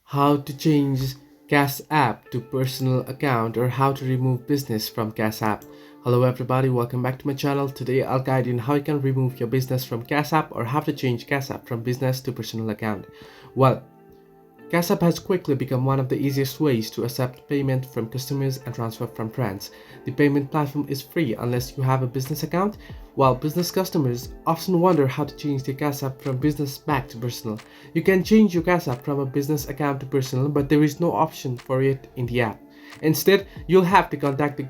how to change Cash App to personal account or how to remove business from Cash App. Hello everybody, welcome back to my channel. Today I'll guide you on how you can remove your business from Cash App or how to change Cash App from business to personal account. Well, Cash App has quickly become one of the easiest ways to accept payment from customers and transfer from friends. The payment platform is free unless you have a business account, while business customers often wonder how to change their Cash App from business back to personal. You can change your Cash App from a business account to personal, but there is no option for it in the app. Instead, you'll have to contact the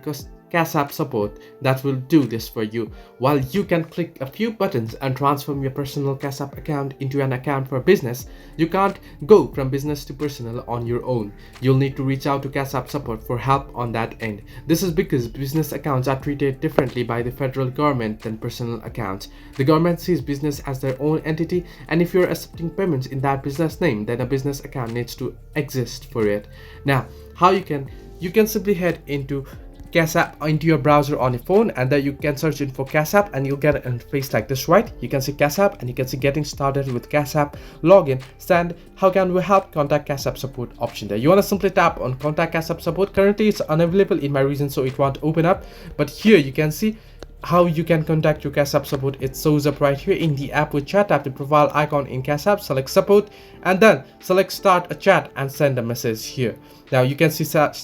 Cash App support that will do this for you. While you can click a few buttons and transform your personal Cash App account into an account for business, you can't go from business to personal on your own. You'll need to reach out to Cash App support for help on that end. This is because business accounts are treated differently by the federal government than personal accounts. The government sees business as their own entity, and if you're accepting payments in that business name, then a business account needs to exist for it. Now, how you can simply head into Cash App into your browser on your phone, and then you can search it for Cash App and you'll get an interface like this, right? You can see Cash App and you can see getting started with Cash App, login, stand, how can we help, contact Cash App support option there. You want to simply tap on contact Cash App support. Currently it's unavailable in my region, so it won't open up, but here you can see how you can contact your Cash App support. It shows up right here in the app with chat. Tap the profile icon in Cash App, select support, and then select start a chat and send a message here. Now you can see start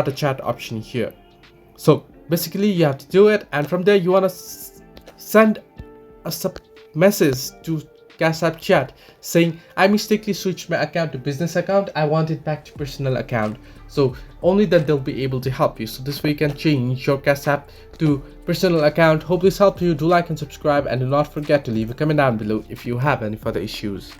a chat option here. So basically you have to do it, and from there you want to send a message to Cash App chat saying, I mistakenly switched my account to business account, I want it back to personal account. So only then they'll be able to help you. So this way you can change your Cash App to personal account. Hope this helped you. Do like and subscribe, and do not forget to leave a comment down below if you have any further issues.